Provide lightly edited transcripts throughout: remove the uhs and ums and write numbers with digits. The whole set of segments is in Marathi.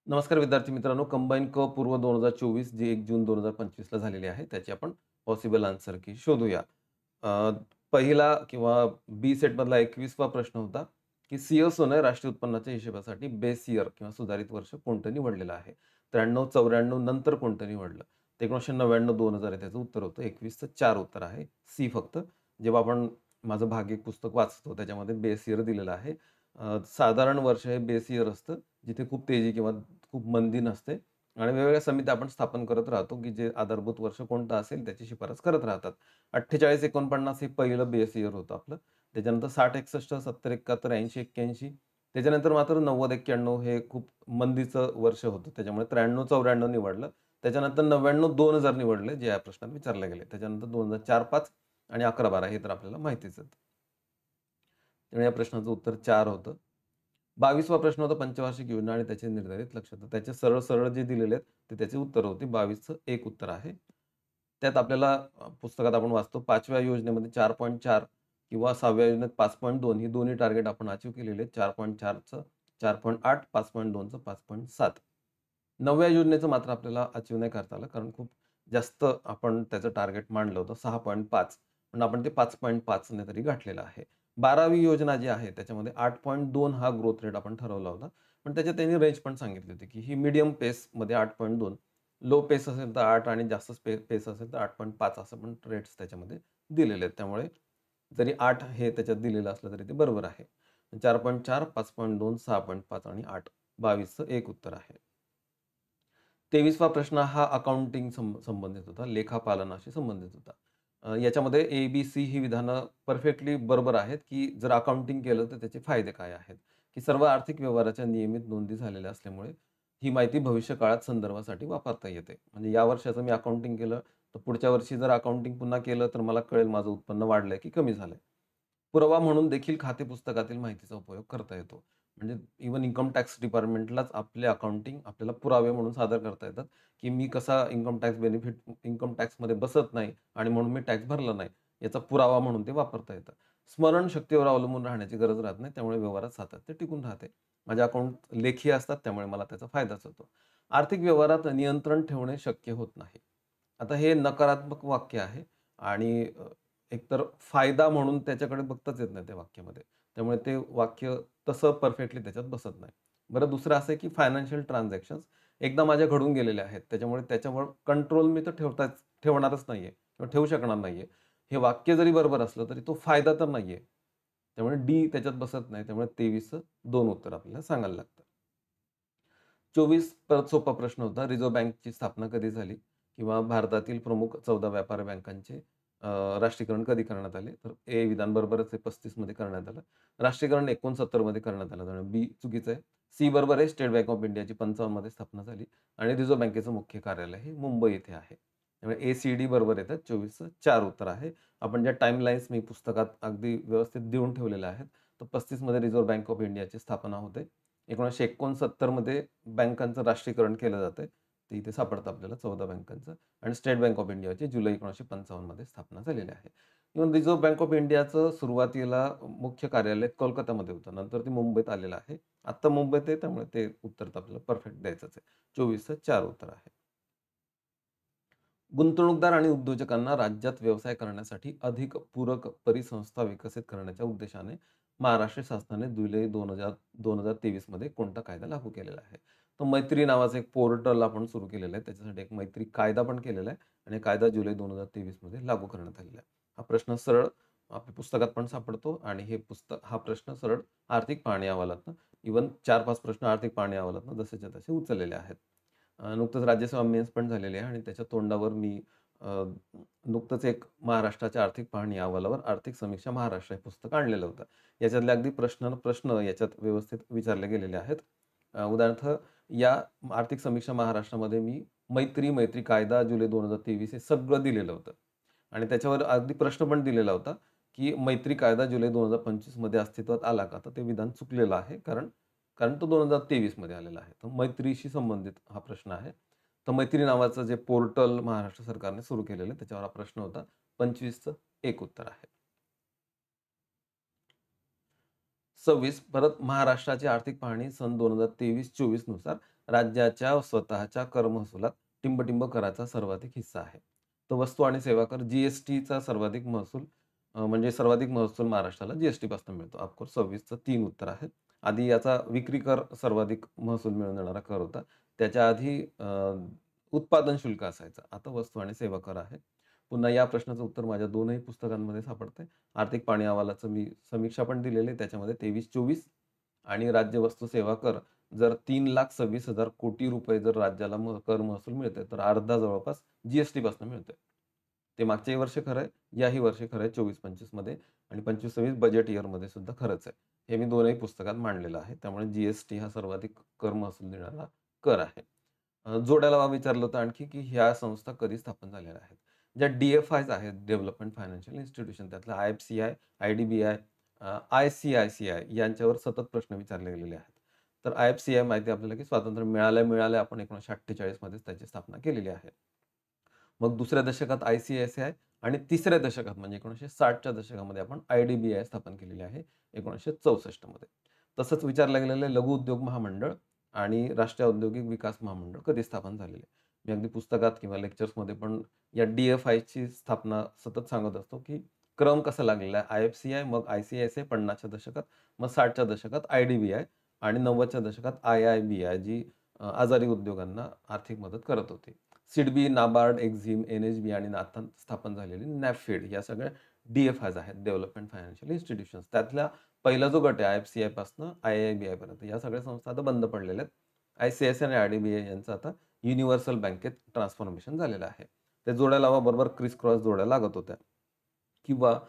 नमस्कार विद्यार्थी मित्रांनो, कंबाईन क पूर्व 2024 जी 1 जून 2025 ला झालेली आहे, त्याची आपण पॉसिबल आन्सर की शोधूया. अ, पहिला किंवा बी सेटमधला 21वा प्रश्न होता, की CSOने राष्ट्रीय उत्पन्नाच्या हिशोबासाठी बेस इयर किंवा सुधारित वर्ष कोणतं निवडलेलं आहे? 93-94 नंतर कोणतं निवडलं? तर 1999-2000 आहे त्याचं उत्तर होतं. 21चं 4 उत्तर आहे. सी फक्त. जेव्हा आपण माझं भाग एक पुस्तक वाचतो, त्याच्यामध्ये बेस इयर दिलेलं आहे. साधारण वर्ष हे बेस इयर असतं, जिथे खूप तेजी किंवा खूप मंदी नसते आणि वेगवेगळ्या समित्या आपण स्थापन करत राहतो, की जे आधारभूत वर्ष कोणतं असेल त्याची शिफारस करत राहतात. 48-49 हे पहिलं बेस इयर होतं आपलं. त्याच्यानंतर 60-61, 70-71, 80-81 त्याच्यानंतर मात्र 90-91 हे खूप मंदीचं वर्ष होतं. त्याच्यामुळे 93-94 निवडलं. त्याच्यानंतर 99-2000 निवडले, जे या प्रश्नात विचारले गेले. त्याच्यानंतर 2004-5 आणि 11-12 हे तर आपल्याला माहितीच आहे. त्यामुळे या प्रश्नाचं उत्तर 4 होतं. 22वा प्रश्न होता पंचवार्षिक योजना आणि त्याचे निर्धारित लक्ष्य. तर त्याचे सरळ-सरळ जे दिलेले आहेत, ते त्याची उत्तरं होती. 22चं एक उत्तर आहे. त्यात आपल्याला पुस्तकात आपण वाचतो 5व्या योजनेमध्ये 4.4 किंवा 6व्या योजनेत 5.2 ही दोन्ही टार्गेट आपण अचीव्ह केलेले आहेत. 4.4चं 4.8, 5.2चं 5.7. 9व्या योजनेचं मात्र आपल्याला अचीव्ह नाही करता आलं, कारण खूप जास्त आपण त्याचं टार्गेट मांडलं होतं 6.5 पण आपण ते 5.5 ने तरी गाठलेलं आहे. 12वी योजना जी आहे त्याच्यामध्ये 8.2 हा ग्रोथ रेट आपण ठरवला होता. पण त्याच्यात त्यांनी रेंज पण सांगितली होती, की ही मीडियम पेसमध्ये 8.2, लो पेस असेल तर 8 आणि जास्त पेस असेल तर 8.5 असं पण रेट्स त्याच्यामध्ये दिलेले आहेत. त्यामुळे जरी 8 हे त्याच्यात दिलेलं असलं तरी ते बरोबर आहे. 4.4, 5.2, 6.5 आणि 8. 22चं एक उत्तर आहे. 23वा प्रश्न हा अकाउंटिंग संबंधित होता. लेखापालनाशी संबंधित होता. याच्यामध्ये ए-बी-सी ही विधानं परफेक्टली बरोबर आहेत, की जर अकाउंटिंग केलं तर त्याचे फायदे काय आहेत? की सर्व आर्थिक व्यवहाराच्या नियमित नोंदी झालेल्या असल्यामुळे ही माहिती भविष्य काळात संदर्भासाठी वापरता येते. म्हणजे या वर्षाचं मी अकाउंटिंग केलं, तर पुढच्या वर्षी जर अकाउंटिंग पुन्हा केलं, तर मला कळेल माझं उत्पन्न वाढलंय की कमी झालंय. पुरावा म्हणून देखील खाते पुस्तकातील माहितीचा उपयोग करता येतो. म्हणजे इव्हन इन्कम टॅक्स डिपार्टमेंटलाच आपले अकाउंटिंग आपल्याला पुरावे म्हणून सादर करता येतात, की मी कसा इन्कम टॅक्समध्ये बसत नाही आणि म्हणून मी टॅक्स भरला नाही. याचा पुरावा म्हणून ते वापरता येतं. स्मरणशक्तीवर अवलंबून राहण्याची गरज राहत नाही. त्यामुळे व्यवहारात सातत्य टिकून राहते. माझे अकाउंट लेखी असतात, त्यामुळे मला त्याचा फायदाच होतो. आर्थिक व्यवहारात नियंत्रण ठेवणे शक्य होत नाही. आता हे नकारात्मक वाक्य आहे आणि एकतर फायदा म्हणून त्याच्याकडे बघताच येत नाही त्या वाक्यामध्ये. त्यामुळे ते वाक्य तसं परफेक्टली त्याच्यात बसत नाही. बरं दुसरं असं आहे की फायनान्शियल ट्रान्झॅक्शन्स एकदा माझ्या घडून गेलेले आहेत. त्याच्यामुळे त्याच्यावर कंट्रोल मी तर ठेवणारच नाहीये किंवा ठेवू शकणार नाहीये. हे वाक्य जरी बरोबर असलं तरी तो फायदा तर नाहीये. त्यामुळे डी त्याच्यात बसत नाही. त्यामुळे 23चं 2 उत्तर आपल्याला सांगायला लागतं. 24 परत सोपा प्रश्न होता. रिझर्व्ह बँकची स्थापना कधी झाली? किंवा भारतातील प्रमुख 14 व्यापारी बँकांचे राष्ट्रीयकरण कधी करण्यात आले? तर ए विधान बरोबरच आहे 35 मध्ये करण्यात आलं. राष्ट्रीयकरण 69 मध्ये करण्यात आलं. त्यामुळे बी चुकीचं आहे. सी बरोबर आहे. स्टेट बँक ऑफ इंडियाची 55 मध्ये स्थापना झाली आणि रिझर्व्ह बँकेचं मुख्य कार्यालय हे मुंबई येथे आहे. त्यामुळे ए, सी, डी बरोबर येतात. 24चं 4 उत्तर आहे. आपण ज्या टाईमलाईन्स मी पुस्तकात अगदी व्यवस्थित देऊन ठेवलेल्या आहेत. तर 35 मध्ये रिझर्व्ह बँक ऑफ इंडियाची स्थापना होते. 1969 मध्ये बँकांचं राष्ट्रीयकरण केलं जातंय. ते इथे सापडतं आपल्याला 14 बँकांचं आणि स्टेट बँक ऑफ इंडियाची जुलै 1955 मध्ये स्थापना झालेली आहे. इव्हन रिझर्व्ह बँक ऑफ इंडियाचं सुरुवातीला मुख्य कार्यालय कोलकातामध्ये होतं. नंतर ते मुंबईत आलेलं आहे. आत्ता मुंबईत आहे त्यामुळे ते उत्तर तर आपल्याला परफेक्ट द्यायचंच आहे. 24चं 4 उत्तर आहे. गुंतवणूकदार आणि उद्योजकांना राज्यात व्यवसाय करण्यासाठी अधिक पूरक परिसंस्था विकसित करण्याच्या उद्देशाने महाराष्ट्र शासनाने जुलै 2023 मध्ये कोणता कायदा लागू केलेला आहे? तर मैत्री नावाचं एक पोर्टल आपण सुरू केलेलं आहे. त्याच्यासाठी एक मैत्री कायदा पण केलेला आहे आणि कायदा जुलै 2023 मध्ये लागू करण्यात आलेला आहे. हा प्रश्न सरळ आपल्या पुस्तकात पण सापडतो आणि हा प्रश्न सरळ आर्थिक पाहणी अहवालातनं इव्हन 4-5 प्रश्न आर्थिक पाहणी अहवालातनं जसेच्या तसे उचललेले आहेत. नुकतंच राज्यसभा मेन्स पण झालेली आहे आणि त्याच्या तोंडावर मी अ, नुकतंच एक महाराष्ट्राच्या आर्थिक पाहणी अहवालावर आर्थिक समीक्षा महाराष्ट्र हे पुस्तक आणलेलं होतं. याच्यातले अगदी प्रश्न याच्यात व्यवस्थित विचारले गेलेले आहेत. उदाहरणार्थ या आर्थिक समीक्षा महाराष्ट्रामध्ये मी मैत्री कायदा जुलै 2023 हे सगळं दिलेलं होतं आणि त्याच्यावर अगदी प्रश्न पण दिलेला होता, की मैत्री कायदा जुलै 2025 मध्ये अस्तित्वात आला का? तर ते विधान चुकलेलं आहे. कारण कारण तो 2023 मध्ये आलेला आहे. तर मैत्रीशी संबंधित हा प्रश्न आहे. तर मैत्री नावाचं जे पोर्टल महाराष्ट्र सरकारने सुरू केलेलं आहे, त्याच्यावर हा प्रश्न होता. 25चं एक उत्तर आहे. 26 परत महाराष्ट्राची आर्थिक पाहणी सन 2023-24 नुसार राज्याच्या स्वतःच्या कर महसुलात टिंबटिंब कराचा सर्वाधिक हिस्सा आहे? तर वस्तू आणि सेवा कर जी-एस-टीचा सर्वाधिक महसूल म्हणजे सर्वाधिक महसूल महाराष्ट्राला जी पासून मिळतो. ऑफकोर्स 26चं 3 उत्तर आहे. आधी याचा विक्री कर सर्वाधिक महसूल मिळवून देणारा कर होता. त्याच्या आधी उत्पादन शुल्क असायचं. आता वस्तू आणि सेवा कर आहे. पुन्हा या प्रश्नाचं उत्तर माझ्या दोनही पुस्तकांमध्ये सापडतंय. आर्थिक पाहणी अहवालाचं मी समीक्षा पण दिलेली आहे. त्याच्यामध्ये 23-24 आणि राज्य वस्तू सेवा कर जर 3,26,000 कोटी रुपये जर राज्याला कर महसूल मिळतोय, तर अर्धा जवळपास जी पासून मिळतोय. ते मागच्याही वर्षी खरं आहे, याही वर्षी खरं आहे 24-25 मध्ये आणि 25-26 बजेट इयरमध्ये सुद्धा खरंच आहे. हे मी दोनही पुस्तकात मांडलेलं आहे. त्यामुळे जी हा सर्वाधिक कर महसूल देणारा कर आहे. जोड्याला विचारलं होतं आणखी, की ह्या संस्था कधी स्थापन झालेल्या आहेत? ज्या डी-एफ-आयज आहेत, डेव्हलपमेंट फायनान्शियल इन्स्टिट्यूशन त्यातलं आय-एफ-सी-आय, आय-डी-बी-आय, आय-सी-आय-सी-आय यांच्यावर सतत प्रश्न विचारले गेलेले आहेत. तर आय-एफ-सी-आय माहिती आहे आपल्याला, की स्वातंत्र्य मिळाल्या आपण 1948 मध्येच त्याची स्थापना केलेली आहे. मग दुसऱ्या दशकात आय-सी-आय-सी-आय आणि तिसऱ्या दशकात म्हणजे 1960च्या दशकामध्ये आपण आय-डी-बी-आय स्थापन केलेली आहे 1964 मध्ये. तसंच विचारलं गेलेलं आहे लघु उद्योग महामंडळ आणि राष्ट्रीय औद्योगिक विकास महामंडळ कधी स्थापन झालेले. मी अगदी पुस्तकात किंवा लेक्चर्समध्ये पण या डी-एफ-आयची स्थापना सतत सांगत असतो, की क्रम कसा लागलेला आहे. आय-एफ-सी-आय, मग आय-सी-आय-सी-आय 50च्या दशकात, मग 60च्या दशकात आय-डी-बी-आय आणि 90च्या दशकात आय-आय-बी-आय जी आजारी उद्योगांना आर्थिक मदत करत होती. सिडबी, नाबार्ड, एक्झिम, एन-एच-बी आणि नाथन स्थापन झालेली नॅफेड या सगळ्या डी-एफ-आयज आहेत, डेव्हलपमेंट फायनान्शियल इन्स्टिट्यूशन्स. त्यातला पहिला जो गट आहे आय-एफ-सी-आय पासून आय-आय-बी-आय पर्यंत या सगळ्या संस्था आता बंद पडलेल्या आहेत. आय-सी-आय-सी-आय आणि आय-डी-बी-आय यांचं आता युनिव्हर्सल बँकेत ट्रान्सफॉर्मेशन झालेलं आहे. ते जोड्या लावा बरोबर क्रिस क्रॉस जोड्या लागत होत्या. किंवा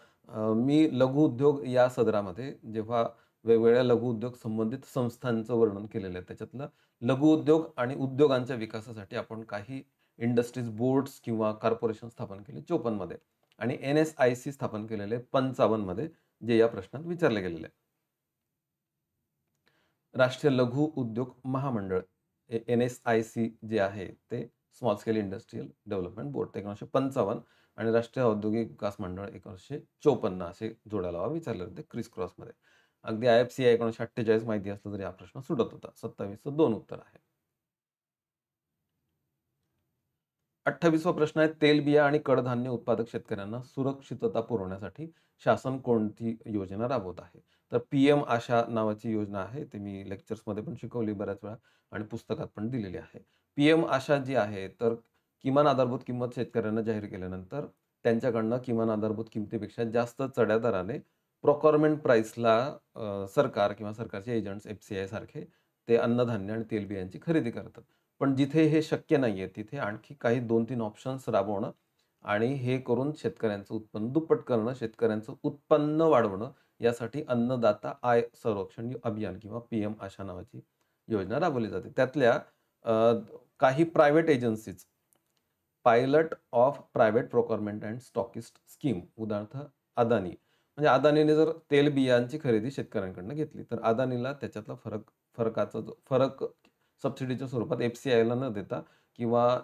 मी लघु उद्योग या सदरामध्ये जेव्हा वेगवेगळ्या लघु उद्योग संबंधित संस्थांचं वर्णन केलेलं आहे. त्याच्यातलं लघु उद्योग आणि उद्योगांच्या विकासासाठी आपण काही इंडस्ट्रीज बोर्ड्स किंवा कॉर्पोरेशन स्थापन केले 54 मध्ये आणि एन-एस-आय-सी स्थापन केलेले 55 मध्ये, जे या प्रश्नात विचारले गेलेले आहे. राष्ट्रीय लघु उद्योग महामंडळ एन-एस-आय-सी जे आहे ते small scale industrial development board ते 1955 आणि राष्ट्रीय औद्योगिक विकास मंडळ 1954 असे जोड्या लावा विचारले होते क्रिस क्रॉसमध्ये. अगदी आय-एफ-सी-आय 1948 माहिती असलं तरी हा प्रश्न सुटत होता. 27चं 2 उत्तर आहे. 28वा प्रश्न आहे तेलबिया आणि कडधान्य उत्पादक शेतकऱ्यांना सुरक्षितता पुरवण्यासाठी शासन कोणती योजना राबवत आहे? तर पी-एम आशा नावाची योजना आहे. ते मी लेक्चर्समध्ये पण शिकवली बऱ्याच वेळा आणि पुस्तकात पण दिलेली आहे. पी-एम आशा जी आहे तर किमान आधारभूत किंमत शेतकऱ्यांना जाहीर केल्यानंतर त्यांच्याकडनं किमान आधारभूत किमतीपेक्षा जास्त चढ्या दराने प्रोक्युरमेंट प्राईसला सरकार किंवा सरकारचे एजंट्स एफ-सी-आय सारखे ते अन्नधान्य आणि तेलबियांची खरेदी करतात. पण जिथे हे शक्य नाहीये, तिथे आणखी काही 2-3 ऑप्शन्स राबवणं आणि हे करून शेतकऱ्यांचं उत्पन्न दुप्पट करणं, शेतकऱ्यांचं उत्पन्न वाढवणं, यासाठी अन्नदाता आय संरक्षण अभियान किंवा पी-एम आशा नावाची योजना राबवली जाते. त्यातल्या अ, काही private agencies, pilot of private procurement and stockist scheme, उदाहरणार्थ अदानी. म्हणजे अदानीने जर तेल-बियांची खरेदी शेतकऱ्यांकडून घेतली, तर अदानीला त्याच्यातला फरकाचा जो फरक सबसिडीच्या स्वरूपात एफ-सी-आयला न देता किंवा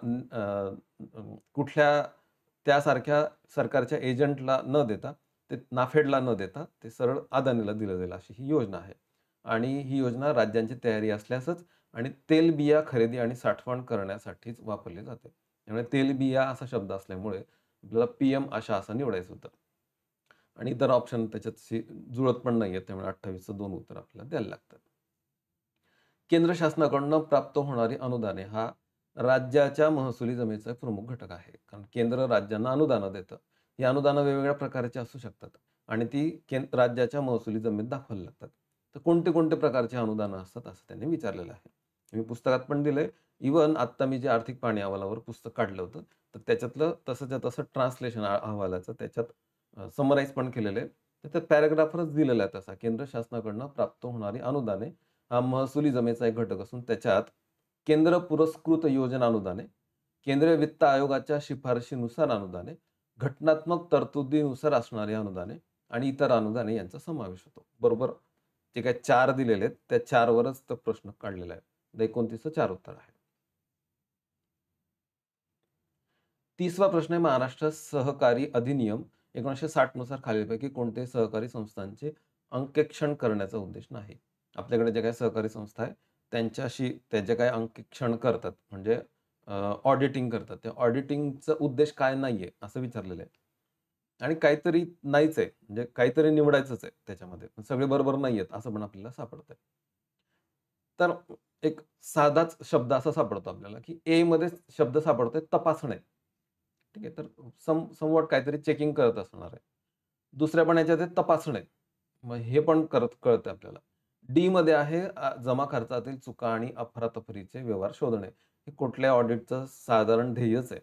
कुठल्या त्यासारख्या सरकारच्या एजंटला न देता, ते नाफेडला न देता, ते सरळ अदानीला दिलं जाईल अशी ही योजना आहे. आणि ही योजना राज्यांची तयारी असल्यासच आणि तेलबिया खरेदी आणि साठवण करण्यासाठीच वापरली जाते. त्यामुळे तेलबिया असा शब्द असल्यामुळे आपल्याला पी-एम आशा असं निवडायचं होतं. आणि इतर ऑप्शन त्याच्याशी जुळत पण नाहीयेत. त्यामुळे 28चं 2 उत्तर आपल्याला द्यायला लागतात. केंद्र शासनाकडून प्राप्त होणारी अनुदाने हा राज्याच्या महसुली जमेचा एक प्रमुख घटक आहे. कारण केंद्र राज्यांना अनुदानं देतं. ही अनुदानं वेगवेगळ्या प्रकारची असू शकतात आणि ती राज्याच्या महसुली जमेत दाखवायला लागतात. तर कोणते-कोणते प्रकारची अनुदानं असतात असं त्यांनी विचारलेलं आहे. मी पुस्तकात पण दिलंय. इव्हन आत्ता मी जे आर्थिक पाहणी अहवालावर पुस्तक काढलं होतं, तर त्याच्यातलं तसंच्या तसं ट्रान्सलेशन अहवालाचं त्याच्यात समराईज पण केलेलं आहे. तर त्यात पॅराग्राफच दिलेला आहे तसा. केंद्र शासनाकडून प्राप्त होणारी अनुदाने हा महसुली जमेचा एक घटक असून त्याच्यात केंद्र पुरस्कृत योजना अनुदाने, केंद्रीय वित्त आयोगाच्या शिफारशीनुसार अनुदाने, घटनात्मक तरतुदीनुसार असणारी अनुदाने आणि इतर अनुदाने यांचा समावेश होतो. बरोबर जे काही 4 दिलेले आहेत, त्या 4 वरच तो प्रश्न काढलेला आहे. 29चं 4 उत्तर आहे. 30वा प्रश्न आहे महाराष्ट्र सहकारी अधिनियम 1960 नुसार खालीलपैकी कोणत्याही सहकारी संस्थांचे अंकेक्षण करण्याचा उद्देश नाही. आपल्याकडे ज्या काही सहकारी संस्था आहेत, त्यांच्याशी ते जे काही अंकेक्षण करतात म्हणजे ऑडिटिंग करतात. त्या ऑडिटिंगचा उद्देश काय नाहीये असं विचारलेलं आहे. आणि काहीतरी नाहीच आहे. म्हणजे काहीतरी निवडायचंच आहे त्याच्यामध्ये. सगळे बरोबर नाहीयेत असं पण आपल्याला सापडतंय. तर एक साधाच शब्द असा सापडतो आपल्याला, की ए मध्ये शब्द सापडतोय तपासणे. ठीक आहे. तर समव्हॉट काहीतरी चेकिंग करत असणार आहे. दुसऱ्या पण ह्याच्यात आहे तपासणे. मग हे पण कळतंय आपल्याला. डी मध्ये आहे जमा खर्चातील चुका आणि अफरातफरीचे व्यवहार शोधणे. हे कुठल्या ऑडिटचं साधारण ध्येयच आहे.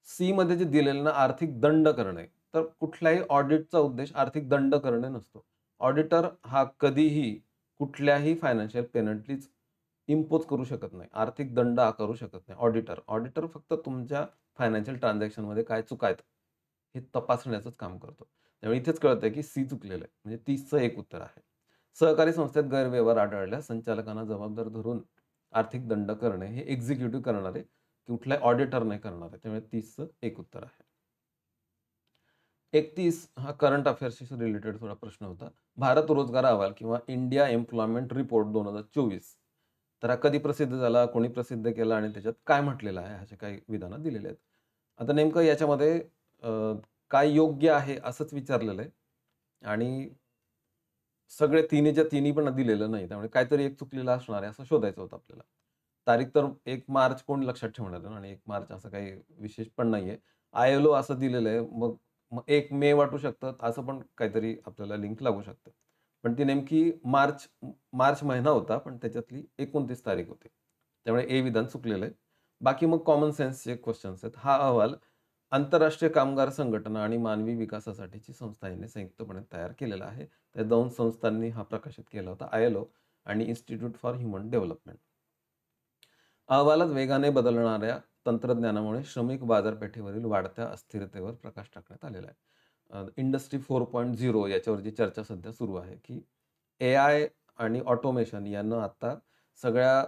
सी मध्ये जे दिलेलं ना आर्थिक दंड करणे. तर कुठल्याही ऑडिटचा उद्देश आर्थिक दंड करणे नसतो. ऑडिटर हा कधीही कुठल्याही फायनान्शियल पेनल्टीज इम्पोज करू शकत नाही. आर्थिक दंड आकारू शकत नाही ऑडिटर. ऑडिटर फक्त तुमच्या फायनान्शियल ट्रान्झॅक्शनमध्ये काय चुका आहेत, हे तपासण्याचंच काम करतो. त्यामुळे इथेच कळतंय की सी चुकलेलं आहे. म्हणजे 30चं एक उत्तर आहे. सहकारी संस्थेत गैरव्यवहार आढळल्यास संचालकांना जबाबदार धरून आर्थिक दंड करणे हे एक्झिक्युटिव्ह करणार आहे. कुठल्या ऑडिटर नाही करणार आहे. त्यामुळे 30चं एक उत्तर आहे. 31 हा करंट अफेअर्सशी रिलेटेड थोडा प्रश्न होता. भारत रोजगार अहवाल किंवा इंडिया एम्प्लॉयमेंट रिपोर्ट 2024 तर हा कधी प्रसिद्ध झाला, कोणी प्रसिद्ध केला आणि त्याच्यात काय म्हटलेलं आहे, असे काही विधानं दिलेली आहेत. आता नेमकं याच्यामध्ये अ, काय योग्य आहे असंच विचारलेलं आहे आणि सगळे तिन्हीच्या तिन्ही पण दिलेलं नाही. त्यामुळे काहीतरी एक चुकलेलं असणार आहे असं शोधायचं होतं आपल्याला. तारीख तर 1 मार्च कोण लक्षात ठेवणार आहे आणि 1 मार्च असं काही विशेष पण नाहीये. ILO असं दिलेलं आहे. मग मग 1 मे वाटू शकतं असं पण काहीतरी आपल्याला लिंक लागू शकते. पण ती नेमकी मार्च मार्च महिना होता, पण त्याच्यातली 29 तारीख होती. त्यामुळे ए विधान चुकलेलं आहे. बाकी मग कॉमन सेन्सचे क्वेशन्स आहेत. हा अहवाल आंतरराष्ट्रीय कामगार संघटना आणि मानवी विकासासाठीची संस्था यांनी संयुक्तपणे तयार केलेला आहे. त्या 2 संस्थांनी हा प्रकाशित केला होता. ILO आणि इन्स्टिट्यूट फॉर ह्युमन डेव्हलपमेंट. अहवालात वेगाने बदलणाऱ्या तंत्रज्ञानामुळे श्रमिक बाजारपेठेवरील वाढत्या अस्थिरतेवर प्रकाश टाकण्यात आलेला आहे. इंडस्ट्री 4.0 याच्यावर जी चर्चा सध्या सुरू आहे, की एआय आणि ऑटोमेशन यानं आता सगळ्या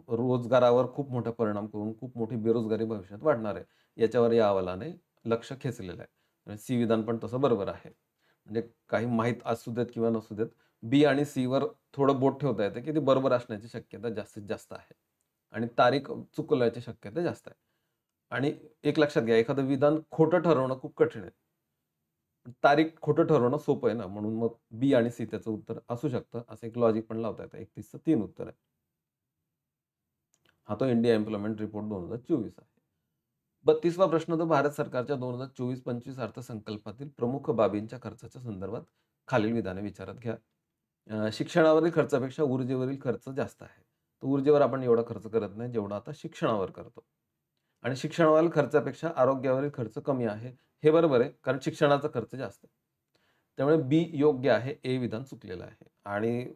रोजगारावर खूप मोठा परिणाम करून खूप मोठी बेरोजगारी भविष्यात वाढणार आहे. याच्यावर या अहवालाने लक्ष खेचलेलं आहे. सी विधान पण तसं बरोबर आहे. म्हणजे काही माहीत असू देत किंवा नसू देत, बी आणि सीवर थोडं बोट ठेवता येतं, की ते बरोबर असण्याची शक्यता जास्तीत जास्त आहे. आणि तारीख चुकल्याची शक्यता जास्त आहे. आणि एक लक्षात घ्या, एखादं विधान खोटं ठरवणं खूप कठीण आहे. तारीख खोटं ठरवणं सोपं आहे ना, म्हणून मग बी आणि सी त्याचं उत्तर असू शकतं. असं एक लॉजिक पण लावता येतं. 31चं 3 उत्तर आहे. हा तो इंडिया एम्प्लॉयमेंट रिपोर्ट 2024 आहे. 32वा प्रश्न तो भारत सरकारच्या 2024-25 अर्थसंकल्पातील प्रमुख बाबींच्या खर्चाच्या संदर्भात खालील विधाने विचारात घ्या. शिक्षणावरील खर्चापेक्षा ऊर्जेवरील खर्च जास्त आहे. तर ऊर्जेवर आपण एवढा खर्च करत नाही, जेवढा आता शिक्षणावर करतो. आणि शिक्षणावरील खर्चापेक्षा आरोग्यावरील खर्च कमी आहे. हे बरोबर आहे, कारण शिक्षणाचा खर्च जास्त आहे. त्यामुळे बी योग्य आहे, ए विधान चुकलेलं आहे. आणि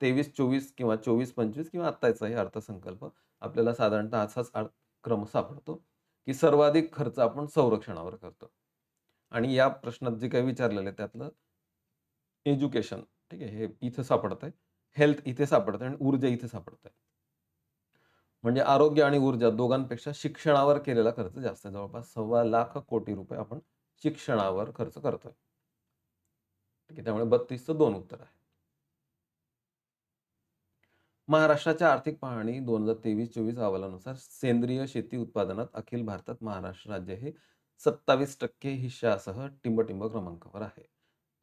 23-24 किंवा 24-25 किंवा आत्ताचा हे अर्थसंकल्प आपल्याला साधारणतः असाच क्रम सापडतो, की सर्वाधिक खर्च आपण संरक्षणावर करतो. आणि या प्रश्नात जे काही विचारलेलं आहे त्यातलं एज्युकेशन ठीक आहे, हे इथे सापडतंय. हेल्थ इथे सापडतंय आणि ऊर्जा इथे सापडतंय. म्हणजे आरोग्य आणि ऊर्जा दोघांपेक्षा शिक्षणावर केलेला खर्च जास्त आहे. जवळपास ₹1.25 कोटी रुपये आपण शिक्षणावर खर्च करतोय. ठीक आहे. त्यामुळे 32चं 2 उत्तर आहे. महाराष्ट्राच्या आर्थिक पाहणी 2023-24 अहवालानुसार सेंद्रिय शेती उत्पादनात अखिल भारतात महाराष्ट्र राज्य हे 27% हिश्श्यासह टिंब-टिंब क्रमांकावर आहे.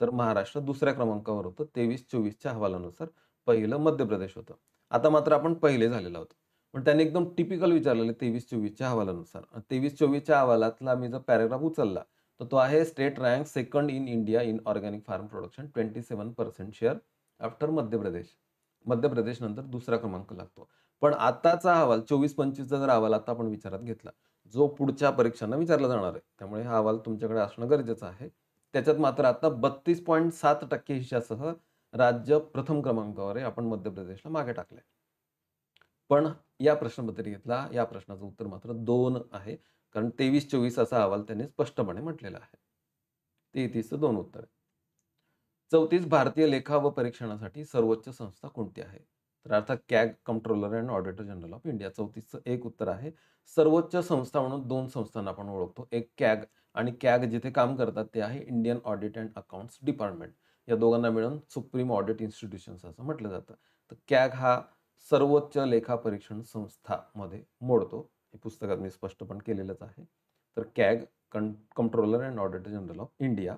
तर महाराष्ट्र दुसऱ्या क्रमांकावर होतं. 23-24च्या अहवालानुसार पहिलं मध्य प्रदेश होतं. आता मात्र आपण पहिले झालेलो आहोत. पण त्यांनी एकदम टिपिकल विचारलेलं 23-24च्या अहवालानुसार. 23-24च्या अहवालातला मी जर पॅराग्राफ उचलला, तर तो आहे state rank second in India in organic farm production 27% share after Madhya Pradesh. मध्य प्रदेशनंतर दुसरा क्रमांक लागतो. पण आताचा अहवाल 24-25चा जर अहवाल आता आपण विचारात घेतला, जो पुढच्या परीक्षांना विचारला जाणार आहे. त्यामुळे हा अहवाल तुमच्याकडे असणं गरजेचं आहे. त्याच्यात मात्र आता 32.7% हिश्श्यासह राज्य प्रथम क्रमांकावर आहे. आपण मध्य प्रदेशला मागे टाकलंय. पण या प्रश्नपत्रिकेतला या प्रश्नाचं उत्तर मात्र 2 आहे. कारण 23-24 असा अहवाल त्यांनी स्पष्टपणे म्हटलेला आहे. 33चं 2 उत्तर आहे. 34 भारतीय लेखा व परीक्षणासाठी सर्वोच्च संस्था कोणती आहे? तर अर्थात CAG controller and auditor general of India. 34चं एक उत्तर आहे. सर्वोच्च संस्था म्हणून 2 संस्थांना आपण ओळखतो. एक कॅग आणि कॅग जिथे काम करतात ते आहे Indian audit and accounts department. या दोघांना मिळून सुप्रीम ऑडिट इन्स्टिट्यूशन्स असं म्हटलं जातं. तर कॅग हा सर्वोच्च लेखा परीक्षण संस्थामध्ये मोडतो. हे पुस्तकात मी स्पष्ट पण केलेलंच आहे. तर CAG, controller and auditor general of India.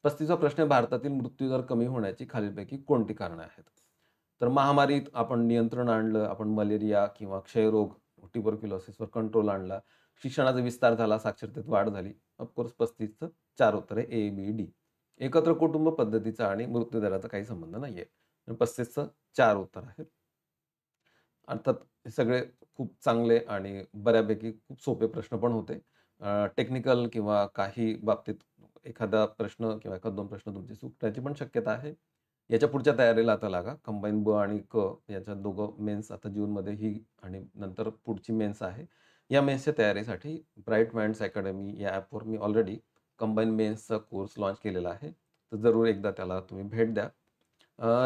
35वा प्रश्न आहे, भारतातील मृत्यूदर कमी होण्याची खालीलपैकी कोणती कारणं आहेत? तर महामारीत आपण नियंत्रण आणलं, आपण मलेरिया किंवा क्षयरोग, ट्युबरक्युलोसिसवर कंट्रोल आणला, शिक्षणाचा विस्तार झाला, साक्षरतेत वाढ झाली. ऑफकोर्स 35चं 4 उत्तर आहे ए, बी, डी. एकत्र कुटुंब पद्धतीचा आणि मृत्यूदराचा काही संबंध नाहीये. 35चं 4 उत्तर आहे. अर्थात हे सगळे खूप चांगले आणि बऱ्यापैकी खूप सोपे प्रश्न पण होते. टेक्निकल किंवा काही बाबतीत एखादा प्रश्न किंवा एखाद 2 प्रश्न तुमचे सुटण्याची पण शक्यता आहे. याच्या पुढच्या तयारीला आता लागा. कंबाईन ब आणि क याच्यात दोघं मेन्स आता जूनमध्ये ही आणि नंतर पुढची मेन्स आहे. या मेन्सच्या तयारीसाठी ब्राईट माइंड्स अकॅडमी या ॲपवर मी ऑलरेडी कंबाईन मेन्सचा कोर्स लॉन्च केलेला आहे. तर जरूर एकदा त्याला तुम्ही भेट द्या.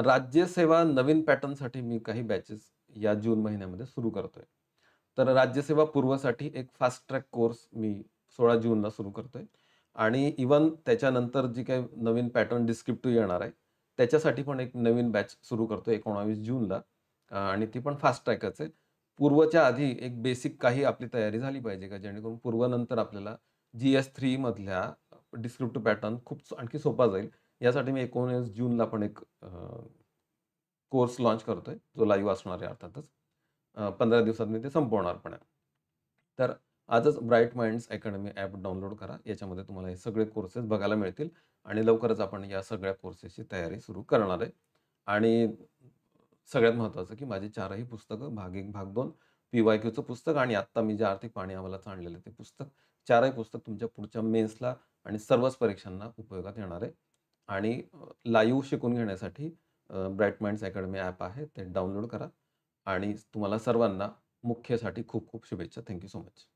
राज्यसेवा नवीन पॅटर्नसाठी मी काही बॅचेस या जून महिन्यामध्ये सुरू करतोय. तर राज्यसेवा पूर्वसाठी एक फास्ट ट्रॅक कोर्स मी 16 जूनला सुरू करतोय आणि इव्हन त्याच्यानंतर जी काही नवीन पॅटर्न डिस्क्रिप्टिव्ह येणार आहे, त्याच्यासाठी पण एक नवीन बॅच सुरू करतोय 19 जूनला आणि ती पण फास्ट ट्रॅकच आहे. पूर्वच्या आधी एक बेसिक काही आपली तयारी झाली पाहिजे का जेणेकरून पूर्वनंतर आपल्याला GS3 मधल्या डिस्क्रिप्टिव्ह पॅटर्न खूप आणखी सोपा जाईल. यासाठी मी 19 जूनला पण एक कोर्स लॉन्च करतोय, जो लाईव्ह असणार आहे अर्थातच. 15 दिवसात मी ते संपवणार पण आहे. तर आजच bright minds academy app download करा. याच्यामध्ये तुम्हाला हे सगळे कोर्सेस बघायला मिळतील आणि लवकरच आपण या सगळ्या कोर्सेसची तयारी सुरू करणार आहे. आणि सगळ्यात महत्त्वाचं की माझी 4ही पुस्तकं भाग 1, भाग 2, पी-वाय-क्यूचं पुस्तक आणि आत्ता मी जे आर्थिक पाहणी अहवालाचं आणलेलं ते पुस्तक, 4ही पुस्तक तुमच्या पुढच्या मेन्सला आणि सर्वच परीक्षांना उपयोगात येणार आहे. आणि लाईव्ह शिकून घेण्यासाठी ब्राईट माइंड्स अकॅडमी ॲप आहे, ते डाउनलोड करा आणि तुम्हाला सर्वांना मुख्यसाठी खूप खूप शुभेच्छा. Thank you so much.